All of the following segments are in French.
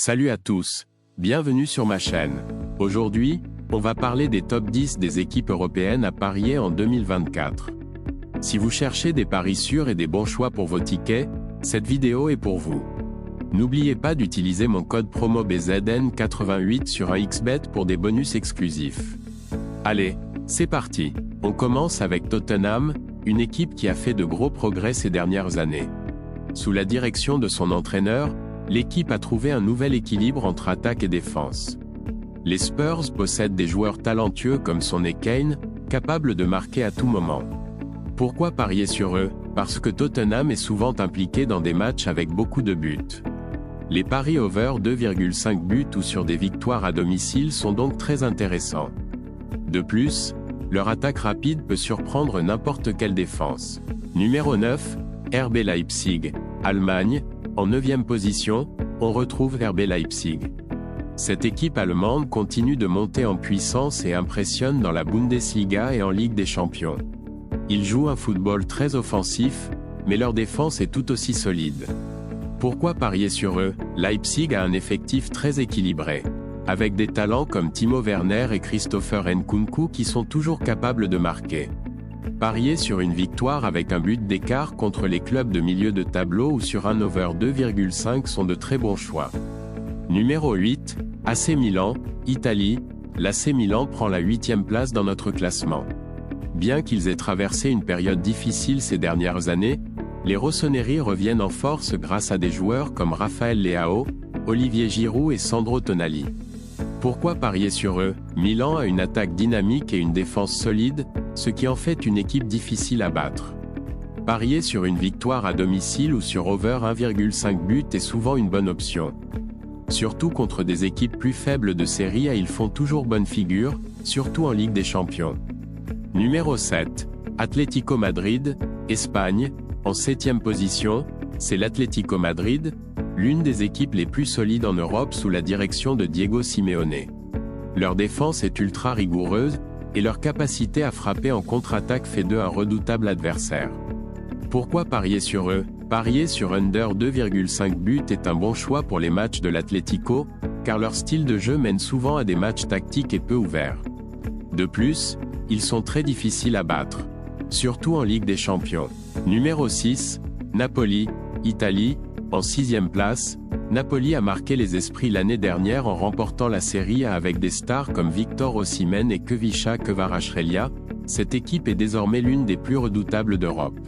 Salut à tous, bienvenue sur ma chaîne. Aujourd'hui, on va parler des top 10 des équipes européennes à parier en 2024. Si vous cherchez des paris sûrs et des bons choix pour vos tickets, cette vidéo est pour vous. N'oubliez pas d'utiliser mon code promo BZN88 sur un XBet pour des bonus exclusifs. Allez, c'est parti. On commence avec Tottenham, une équipe qui a fait de gros progrès ces dernières années. Sous la direction de son entraîneur, l'équipe a trouvé un nouvel équilibre entre attaque et défense. Les Spurs possèdent des joueurs talentueux comme Son et Kane, capables de marquer à tout moment. Pourquoi parier sur eux? Parce que Tottenham est souvent impliqué dans des matchs avec beaucoup de buts. Les paris over 2,5 buts ou sur des victoires à domicile sont donc très intéressants. De plus, leur attaque rapide peut surprendre n'importe quelle défense. Numéro 9, RB Leipzig, Allemagne. En 9e position, on retrouve RB Leipzig. Cette équipe allemande continue de monter en puissance et impressionne dans la Bundesliga et en Ligue des Champions. Ils jouent un football très offensif, mais leur défense est tout aussi solide. Pourquoi parier sur eux? Leipzig a un effectif très équilibré, avec des talents comme Timo Werner et Christopher Nkunku qui sont toujours capables de marquer. Parier sur une victoire avec un but d'écart contre les clubs de milieu de tableau ou sur un over 2,5 sont de très bons choix. Numéro 8, AC Milan, Italie. L'AC Milan prend la 8e place dans notre classement. Bien qu'ils aient traversé une période difficile ces dernières années, les rossoneri reviennent en force grâce à des joueurs comme Raphaël Leao, Olivier Giroud et Sandro Tonali. Pourquoi parier sur eux? Milan a une attaque dynamique et une défense solide, ce qui en fait une équipe difficile à battre. Parier sur une victoire à domicile ou sur over 1,5 but est souvent une bonne option. Surtout contre des équipes plus faibles de Serie A, ils font toujours bonne figure, surtout en Ligue des Champions. Numéro 7, Atlético Madrid, Espagne. En 7e position, c'est l'Atlético Madrid, l'une des équipes les plus solides en Europe sous la direction de Diego Simeone. Leur défense est ultra rigoureuse, et leur capacité à frapper en contre-attaque fait d'eux un redoutable adversaire. Pourquoi parier sur eux? Parier sur under 2,5 buts est un bon choix pour les matchs de l'Atlético, car leur style de jeu mène souvent à des matchs tactiques et peu ouverts. De plus, ils sont très difficiles à battre, surtout en Ligue des Champions. Numéro 6, Napoli, Italie. En 6e place, Napoli a marqué les esprits l'année dernière en remportant la Serie A avec des stars comme Victor Osimhen et Khvicha Kvaratskhelia. Cette équipe est désormais l'une des plus redoutables d'Europe.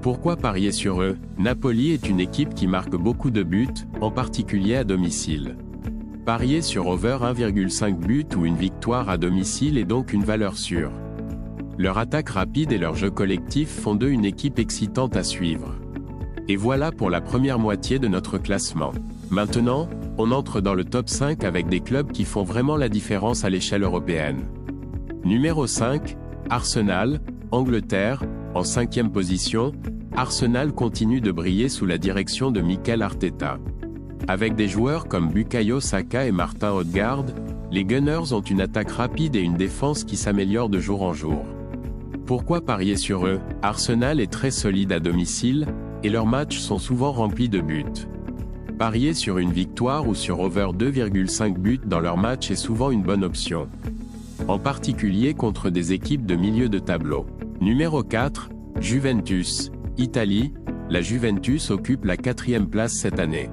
Pourquoi parier sur eux? Napoli est une équipe qui marque beaucoup de buts, en particulier à domicile. Parier sur over 1,5 but ou une victoire à domicile est donc une valeur sûre. Leur attaque rapide et leur jeu collectif font d'eux une équipe excitante à suivre. Et voilà pour la première moitié de notre classement. Maintenant, on entre dans le top 5 avec des clubs qui font vraiment la différence à l'échelle européenne. Numéro 5, Arsenal, Angleterre. En 5e position, Arsenal continue de briller sous la direction de Mikel Arteta. Avec des joueurs comme Bukayo Saka et Martin Odegaard, les Gunners ont une attaque rapide et une défense qui s'améliore de jour en jour. Pourquoi parier sur eux? Arsenal est très solide à domicile, et leurs matchs sont souvent remplis de buts. Parier sur une victoire ou sur over 2,5 buts dans leurs matchs est souvent une bonne option. En particulier contre des équipes de milieu de tableau. Numéro 4, Juventus, Italie. La Juventus occupe la 4e place cette année.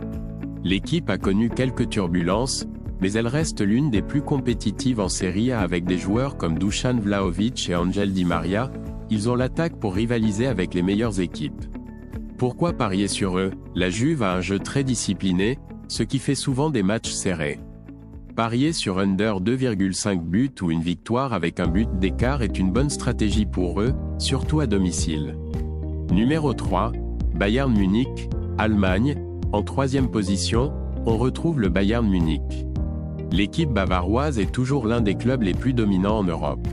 L'équipe a connu quelques turbulences, mais elle reste l'une des plus compétitives en Serie A avec des joueurs comme Dusan Vlahovic et Angel Di Maria. Ils ont l'attaque pour rivaliser avec les meilleures équipes. Pourquoi parier sur eux? La Juve a un jeu très discipliné, ce qui fait souvent des matchs serrés. Parier sur under 2,5 buts ou une victoire avec un but d'écart est une bonne stratégie pour eux, surtout à domicile. Numéro 3, Bayern Munich, Allemagne. En 3e position, on retrouve le Bayern Munich. L'équipe bavaroise est toujours l'un des clubs les plus dominants en Europe.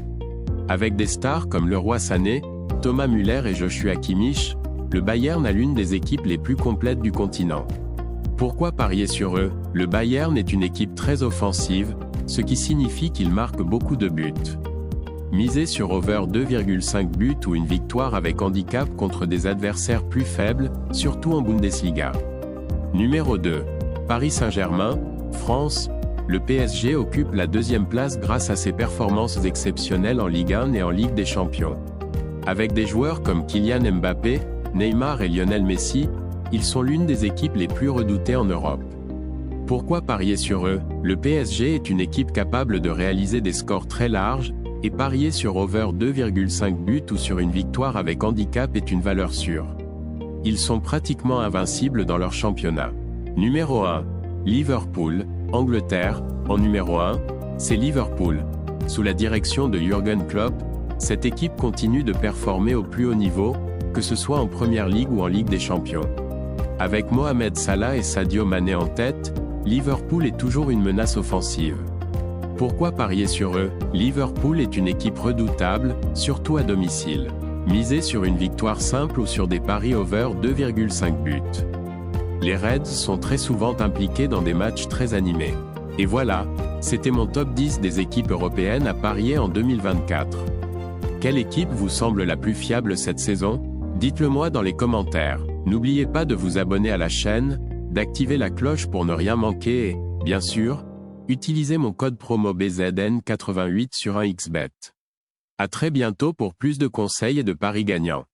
Avec des stars comme Leroy Sané, Thomas Müller et Joshua Kimmich, le Bayern a l'une des équipes les plus complètes du continent. Pourquoi parier sur eux? Le Bayern est une équipe très offensive, ce qui signifie qu'il marque beaucoup de buts. Misez sur over 2,5 buts ou une victoire avec handicap contre des adversaires plus faibles, surtout en Bundesliga. Numéro 2. Paris Saint-Germain, France, le PSG occupe la deuxième place grâce à ses performances exceptionnelles en Ligue 1 et en Ligue des Champions. Avec des joueurs comme Kylian Mbappé, Neymar et Lionel Messi, ils sont l'une des équipes les plus redoutées en Europe. Pourquoi parier sur eux? Le PSG est une équipe capable de réaliser des scores très larges, et parier sur over 2,5 buts ou sur une victoire avec handicap est une valeur sûre. Ils sont pratiquement invincibles dans leur championnat. Numéro 1. Liverpool, Angleterre. En numéro 1, c'est Liverpool. Sous la direction de Jürgen Klopp, cette équipe continue de performer au plus haut niveau, que ce soit en Première Ligue ou en Ligue des Champions. Avec Mohamed Salah et Sadio Mané en tête, Liverpool est toujours une menace offensive. Pourquoi parier sur eux? Liverpool est une équipe redoutable, surtout à domicile. Misez sur une victoire simple ou sur des paris over 2,5 buts. Les Reds sont très souvent impliqués dans des matchs très animés. Et voilà, c'était mon top 10 des équipes européennes à parier en 2024. Quelle équipe vous semble la plus fiable cette saison? Dites-le moi dans les commentaires. N'oubliez pas de vous abonner à la chaîne, d'activer la cloche pour ne rien manquer et, bien sûr, utilisez mon code promo BZN88 sur 1xBet. À très bientôt pour plus de conseils et de paris gagnants.